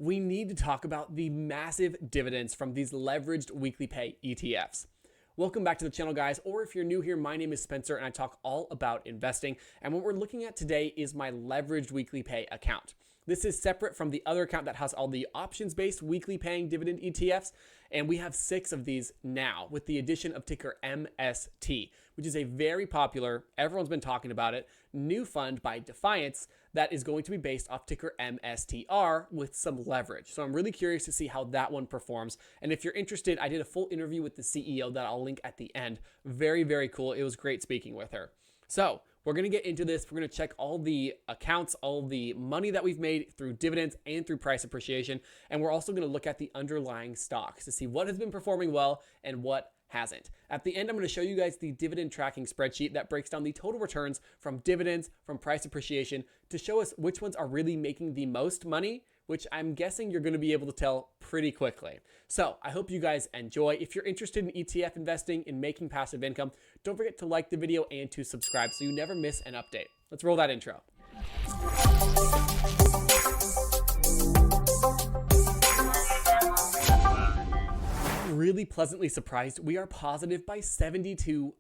we need to talk about the massive dividends from these leveraged weekly pay ETFs. Welcome back to the channel, guys, or if you're new here, my name is Spencer and I talk all about investing. And what we're looking at today is my leveraged weekly pay account. This is separate from the other account that has all the options-based weekly paying dividend ETFs. And we have 6 of these now with the addition of ticker MST, which is a very popular, everyone's been talking about it, new fund by Defiance that is going to be based off ticker MSTR with some leverage. So I'm really curious to see how that one performs. And if you're interested, I did a full interview with the CEO that I'll link at the end. Very, very cool. It was great speaking with her. So we're going to get into this. We're going to check all the accounts, all the money that we've made through dividends and through price appreciation. And we're also going to look at the underlying stocks to see what has been performing well and what hasn't. At the end, I'm going to show you guys the dividend tracking spreadsheet that breaks down the total returns from dividends, from price appreciation, to show us which ones are really making the most money, which I'm guessing you're going to be able to tell pretty quickly. So I hope you guys enjoy. If you're interested in ETF investing, in making passive income, don't forget to like the video and to subscribe so you never miss an update. Let's roll that intro. Really pleasantly surprised. We are positive by $72.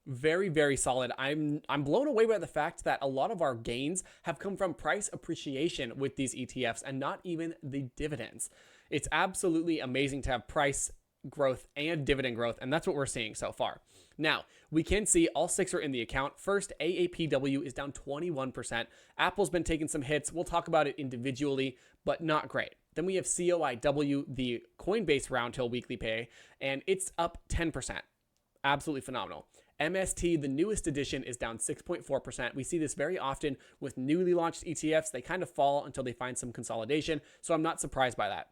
Very, very solid. I'm blown away by the fact that a lot of our gains have come from price appreciation with these ETFs and not even the dividends. It's absolutely amazing to have price growth and dividend growth, and that's what we're seeing so far. Now, we can see all 6 are in the account. First, AAPW is down 21%. Apple's been taking some hits. We'll talk about it individually, but not great. Then we have COIW, the Coinbase RoundHill weekly pay, and it's up 10%. Absolutely phenomenal. MST, the newest edition, is down 6.4%. We see this very often with newly launched ETFs. They kind of fall until they find some consolidation, so I'm not surprised by that.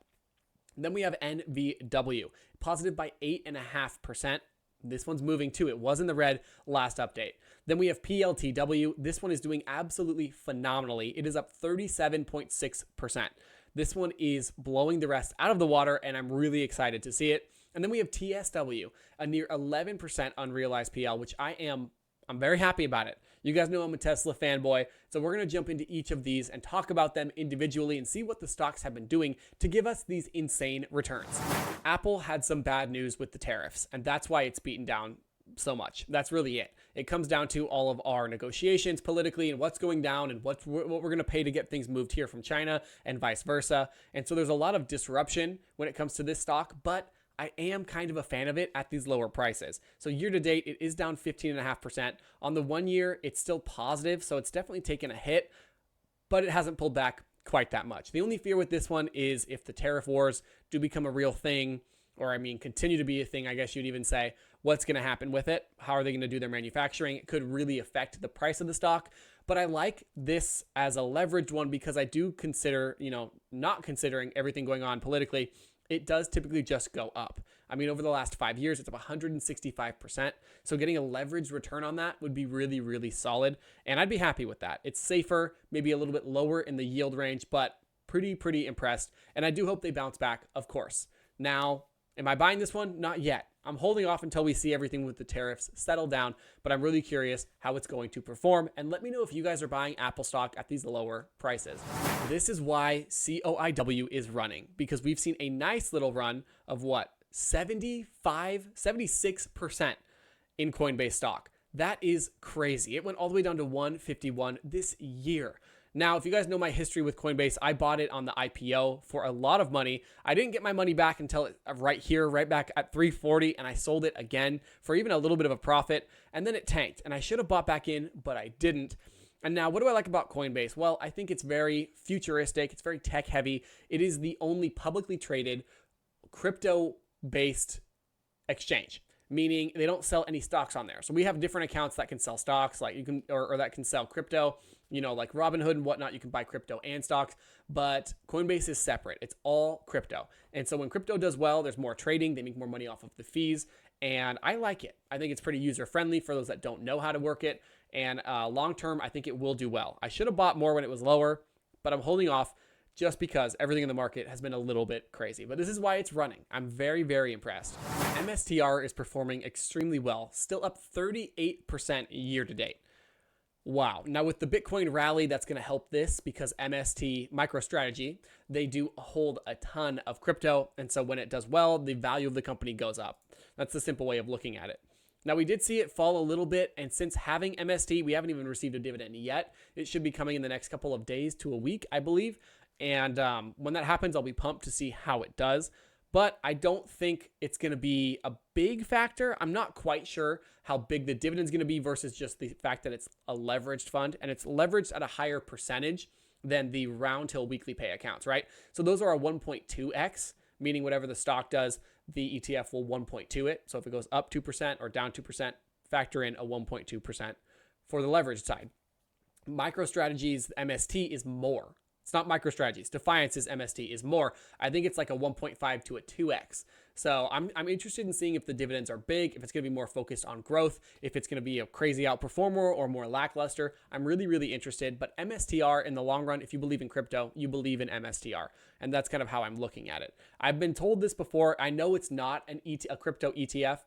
Then we have NVW, positive by 8.5%. This one's moving too. It was in the red last update. Then we have PLTW. This one is doing absolutely phenomenally. It is up 37.6%. This one is blowing the rest out of the water, and I'm really excited to see it. And then we have TSW, a near 11% unrealized PL, which I'm very happy about it. You guys know I'm a Tesla fanboy, so we're going to jump into each of these and talk about them individually and see what the stocks have been doing to give us these insane returns. Apple had some bad news with the tariffs, and that's why it's beaten down so much. That's really it. It comes down to all of our negotiations politically and what's going down and what we're going to pay to get things moved here from China and vice versa. And so there's a lot of disruption when it comes to this stock, but I am kind of a fan of it at these lower prices. So year to date, it is down 15.5%. On the 1 year, it's still positive, so it's definitely taken a hit, but it hasn't pulled back quite that much. The only fear with this one is if the tariff wars do become a real thing, or continue to be a thing, I guess you'd even say, what's going to happen with it? How are they going to do their manufacturing? It could really affect the price of the stock. But I like this as a leveraged one because I do consider, not considering everything going on politically, it does typically just go up. Over the last 5 years, it's up 165%. So getting a leveraged return on that would be really, really solid. And I'd be happy with that. It's safer, maybe a little bit lower in the yield range, but pretty impressed. And I do hope they bounce back, of course. Now, am I buying this one? Not yet. I'm holding off until we see everything with the tariffs settle down, but I'm really curious how it's going to perform. And let me know if you guys are buying Apple stock at these lower prices. This is why COIW is running, because we've seen a nice little run of 76% in Coinbase stock. That is crazy. It went all the way down to 151 this year. Now, if you guys know my history with Coinbase, I bought it on the IPO for a lot of money. I didn't get my money back until right back at 340, and I sold it again for even a little bit of a profit, and then it tanked, and I should have bought back in, but I didn't. And now, what do I like about Coinbase? Well, I think it's very futuristic. It's very tech heavy. It is the only publicly traded crypto-based exchange, meaning they don't sell any stocks on there. So we have different accounts that can sell stocks, like you can, or that can sell crypto, like Robinhood and whatnot. You can buy crypto and stocks, but Coinbase is separate. It's all crypto. And so when crypto does well, there's more trading. They make more money off of the fees. And I like it. I think it's pretty user friendly for those that don't know how to work it. And long term, I think it will do well. I should have bought more when it was lower, but I'm holding off just because everything in the market has been a little bit crazy. But this is why it's running. I'm very impressed. MSTR is performing extremely well, still up 38% year to date. Wow. Now with the Bitcoin rally, that's going to help this because MST MicroStrategy, they do hold a ton of crypto. And so when it does well, the value of the company goes up. That's the simple way of looking at it. Now we did see it fall a little bit. And since having MST, we haven't even received a dividend yet. It should be coming in the next couple of days to a week, I believe. And when that happens, I'll be pumped to see how it does. But I don't think it's going to be a big factor. I'm not quite sure how big the dividend is going to be versus just the fact that it's a leveraged fund and it's leveraged at a higher percentage than the RoundHill weekly pay accounts, right? So those are a 1.2x, meaning whatever the stock does, the ETF will 1.2 it. So if it goes up 2% or down 2%, factor in a 1.2% for the leveraged side. MicroStrategy's MST is more. It's not MicroStrategy's. Defiance's MST is more. I think it's like a 1.5 to a 2x. So I'm interested in seeing if the dividends are big, if it's going to be more focused on growth, if it's going to be a crazy outperformer or more lackluster. I'm really, really interested. But MSTR in the long run, if you believe in crypto, you believe in MSTR. And that's kind of how I'm looking at it. I've been told this before. I know it's not a crypto ETF.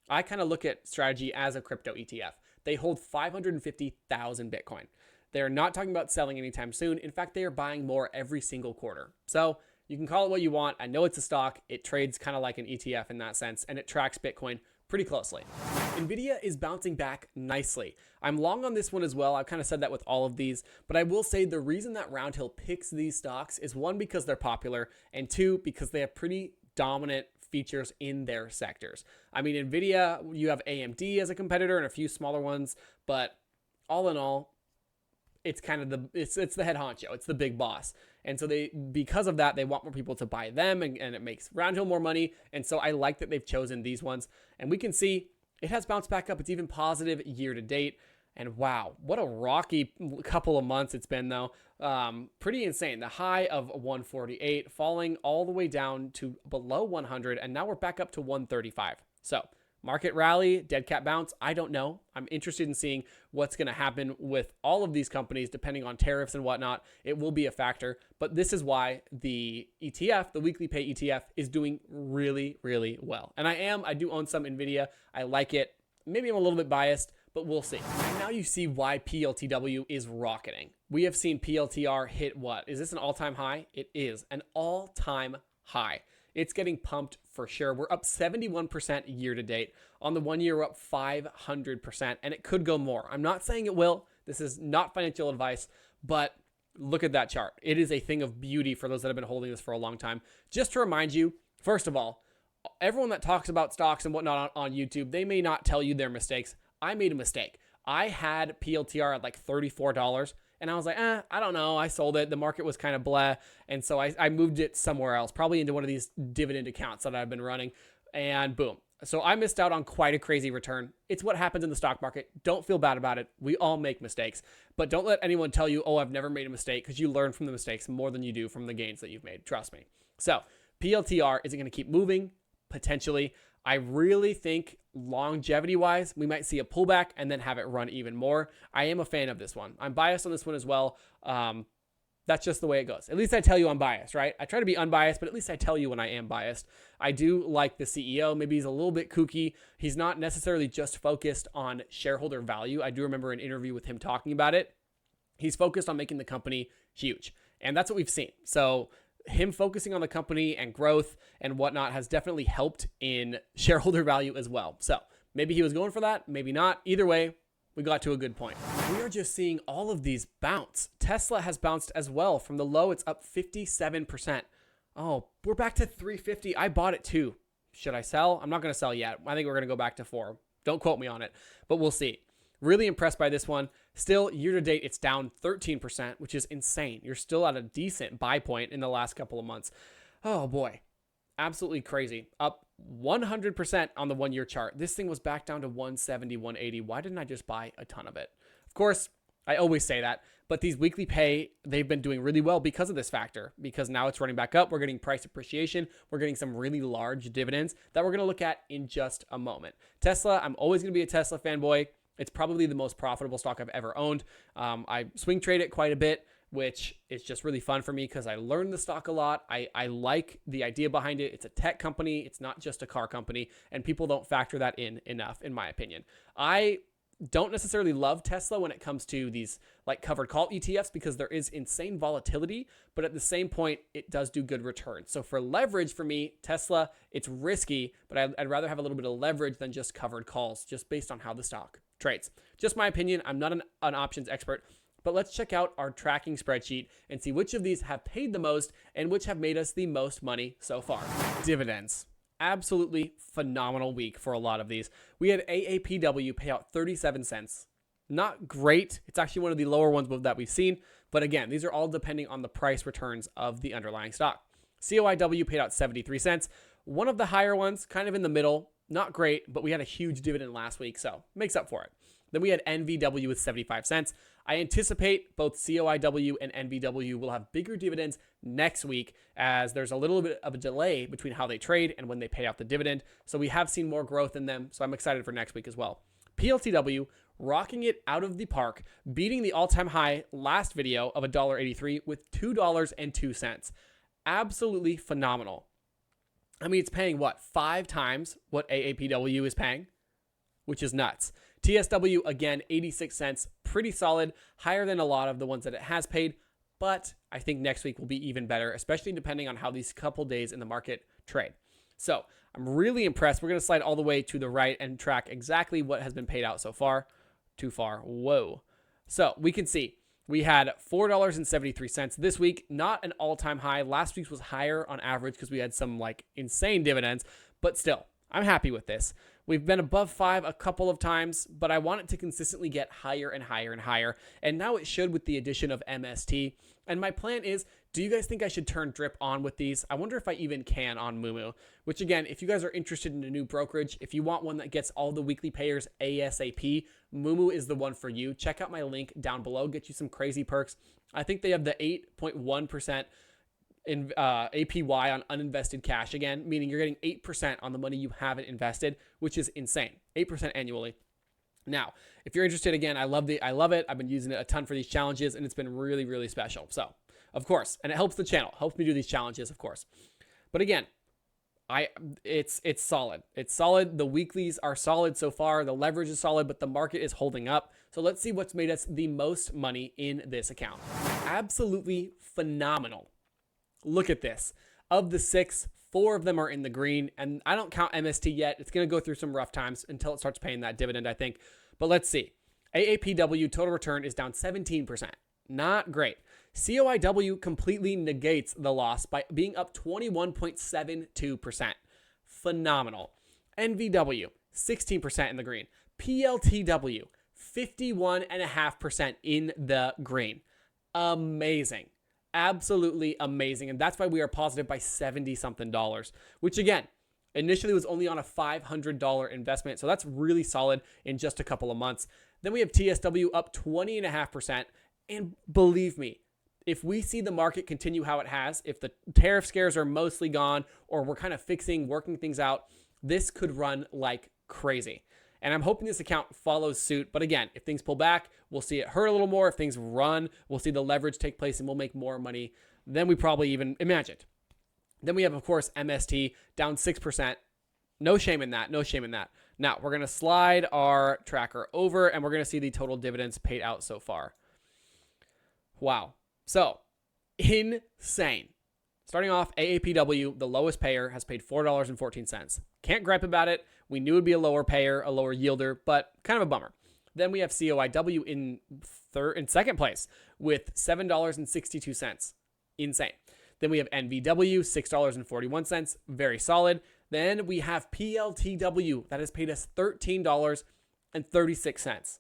I kind of look at Strategy as a crypto ETF. They hold 550,000 Bitcoin. They're not talking about selling anytime soon. In fact, they are buying more every single quarter. So you can call it what you want. I know it's a stock. It trades kind of like an ETF in that sense, and it tracks Bitcoin pretty closely. Nvidia is bouncing back nicely. I'm long on this one as well. I've kind of said that with all of these, but I will say the reason that RoundHill picks these stocks is one, because they're popular, and two, because they have pretty dominant features in their sectors. I mean, Nvidia, you have AMD as a competitor and a few smaller ones, but all in all, it's kind of it's the head honcho. It's the big boss. And so because of that, they want more people to buy them, and it makes RoundHill more money. And so I like that they've chosen these ones. And we can see it has bounced back up. It's even positive year to date. And wow, what a rocky couple of months it's been though. Pretty insane. The high of 148 falling all the way down to below 100. And now we're back up to 135. So market rally, dead cat bounce, I don't know. I'm interested in seeing what's going to happen with all of these companies, depending on tariffs and whatnot. It will be a factor, but this is why the ETF, the weekly pay ETF, is doing really, really well. And I do own some NVIDIA. I like it. Maybe I'm a little bit biased, but we'll see. And now you see why PLTW is rocketing. We have seen PLTR hit what? Is this an all-time high? It is an all-time high. It's getting pumped for sure. We're up 71% year to date. On the 1 year, we're up 500%, and it could go more. I'm not saying it will. This is not financial advice, but look at that chart. It is a thing of beauty for those that have been holding this for a long time. Just to remind you, first of all, everyone that talks about stocks and whatnot on YouTube, they may not tell you their mistakes. I made a mistake. I had PLTR at like $34. And I was like, I don't know. I sold it. The market was kind of blah. And so I moved it somewhere else, probably into one of these dividend accounts that I've been running. And boom. So I missed out on quite a crazy return. It's what happens in the stock market. Don't feel bad about it. We all make mistakes. But don't let anyone tell you, oh, I've never made a mistake, because you learn from the mistakes more than you do from the gains that you've made. Trust me. So PLTR, is it going to keep moving? Potentially. I really think longevity-wise, we might see a pullback and then have it run even more. I am a fan of this one. I'm biased on this one as well. That's just the way it goes. At least I tell you I'm biased, right? I try to be unbiased, but at least I tell you when I am biased. I do like the CEO. Maybe he's a little bit kooky. He's not necessarily just focused on shareholder value. I do remember an interview with him talking about it. He's focused on making the company huge, and that's what we've seen. So him focusing on the company and growth and whatnot has definitely helped in shareholder value as well. So maybe he was going for that, maybe not. Either way, we got to a good point. We are just seeing all of these bounce. Tesla has bounced as well. From the low, it's up 57%. Oh, we're back to 350. I bought it too. Should I sell? I'm not going to sell yet. I think we're going to go back to 4. Don't quote me on it, but we'll see. Really impressed by this one. Still, year to date, it's down 13%, which is insane. You're still at a decent buy point in the last couple of months. Oh boy, absolutely crazy. Up 100% on the 1 year chart. This thing was back down to 170, 180. Why didn't I just buy a ton of it? Of course, I always say that, but these weekly pay, they've been doing really well because of this factor, because now it's running back up. We're getting price appreciation. We're getting some really large dividends that we're going to look at in just a moment. Tesla, I'm always going to be a Tesla fanboy. It's probably the most profitable stock I've ever owned. I swing trade it quite a bit, which is just really fun for me because I learned the stock a lot. I like the idea behind it. It's a tech company. It's not just a car company, and people don't factor that in enough, in my opinion. I Don't necessarily love Tesla when it comes to these like covered call ETFs because there is insane volatility, but at the same point, it does do good returns. So for leverage for me, Tesla, it's risky, but I'd rather have a little bit of leverage than just covered calls, just based on how the stock trades. Just my opinion. I'm not an options expert, but let's check out our tracking spreadsheet and see which of these have paid the most and which have made us the most money so far. Dividends. Absolutely phenomenal week for a lot of these. We had AAPW pay out 37 cents. Not great. It's actually one of the lower ones that we've seen. But again, these are all depending on the price returns of the underlying stock. COIW paid out 73 cents. One of the higher ones, kind of in the middle. Not great, but we had a huge dividend last week, so makes up for it. Then we had NVW with 75 cents. I anticipate both COIW and NVW will have bigger dividends next week as there's a little bit of a delay between how they trade and when they pay out the dividend. So we have seen more growth in them. So I'm excited for next week as well. PLTW rocking it out of the park, beating the all-time high last video of $1.83 with $2.02. Absolutely phenomenal. I mean, it's paying what? 5 times what AAPW is paying, which is nuts. TSW, again, 86 cents, pretty solid, higher than a lot of the ones that it has paid, but I think next week will be even better, especially depending on how these couple days in the market trade. So I'm really impressed. We're going to slide all the way to the right and track exactly what has been paid out so far. Too far. Whoa. So we can see we had $4.73 this week, not an all-time high. Last week's was higher on average because we had some like insane dividends, but still, I'm happy with this. We've been above 5 a couple of times, but I want it to consistently get higher and higher and higher. And now it should with the addition of MST. And my plan is, do you guys think I should turn drip on with these? I wonder if I even can on Moomoo, which again, if you guys are interested in a new brokerage, if you want one that gets all the weekly payers ASAP, Moomoo is the one for you. Check out my link down below, get you some crazy perks. I think they have the 8.1% in APY on uninvested cash again, meaning you're getting 8% on the money you haven't invested, which is insane. 8% annually. Now, if you're interested, again, I love it. I've been using it a ton for these challenges, and it's been really, really special. So, of course, and it helps the channel, helps me do these challenges, of course. But again, it's solid. It's solid. The weeklies are solid so far. The leverage is solid, but the market is holding up. So let's see what's made us the most money in this account. Absolutely phenomenal. Look at this. Of the 6, 4 of them are in the green, and I don't count MST yet. It's going to go through some rough times until it starts paying that dividend, I think. But let's see. AAPW total return is down 17%. Not great. COIW completely negates the loss by being up 21.72%. Phenomenal. NVW, 16% in the green. PLTW, 51.5% in the green. Amazing. Absolutely amazing. And that's why we are positive by 70 something dollars, which again, initially was only on a $500 investment. So that's really solid in just a couple of months. Then we have TSW up 20.5%. And believe me, if we see the market continue how it has, if the tariff scares are mostly gone or we're kind of working things out, this could run like crazy. And I'm hoping this account follows suit. But again, if things pull back, we'll see it hurt a little more. If things run, we'll see the leverage take place and we'll make more money than we probably even imagined. Then we have, of course, MST down 6%. No shame in that. No shame in that. Now, we're going to slide our tracker over and we're going to see the total dividends paid out so far. Wow. So, insane. Starting off, AAPW, the lowest payer, has paid $4.14. Can't gripe about it. We knew it would be a lower payer, a lower yielder, but kind of a bummer. Then we have COIW in second place with $7.62. Insane. Then we have NVW, $6.41. Very solid. Then we have PLTW that has paid us $13.36.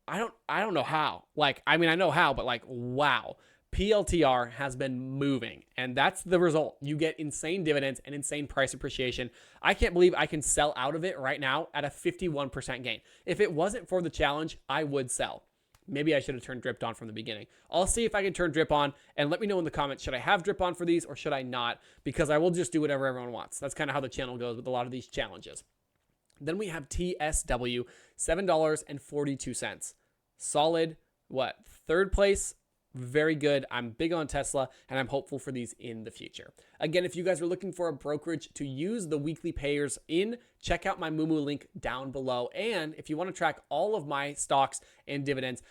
I don't know how. I know how, but wow. PLTR has been moving, and that's the result. You get insane dividends and insane price appreciation. I can't believe I can sell out of it right now at a 51% gain. If it wasn't for the challenge, I would sell. Maybe I should have turned drip on from the beginning. I'll see if I can turn drip on, and let me know in the comments, should I have drip on for these or should I not? Because I will just do whatever everyone wants. That's kind of how the channel goes with a lot of these challenges. Then we have TSW, $7.42. Solid, third place? very good. I'm big on Tesla, and I'm hopeful for these in the future. Again, if you guys are looking for a brokerage to use the weekly payers in, check out my Moomoo link down below. And if you want to track all of my stocks and dividends,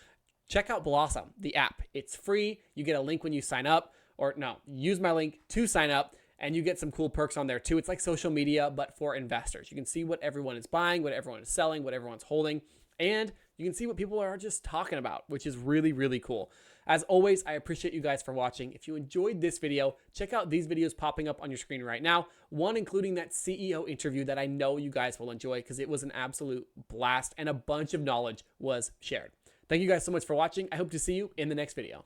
check out Blossom, the app. It's free. You get a link when you sign up, or no, use my link to sign up, and you get some cool perks on there too. It's like social media, but for investors. You can see what everyone is buying, what everyone is selling, what everyone's holding, and you can see what people are just talking about, which is really, really cool. As always, I appreciate you guys for watching. If you enjoyed this video, check out these videos popping up on your screen right now. One including that CEO interview that I know you guys will enjoy because it was an absolute blast and a bunch of knowledge was shared. Thank you guys so much for watching. I hope to see you in the next video.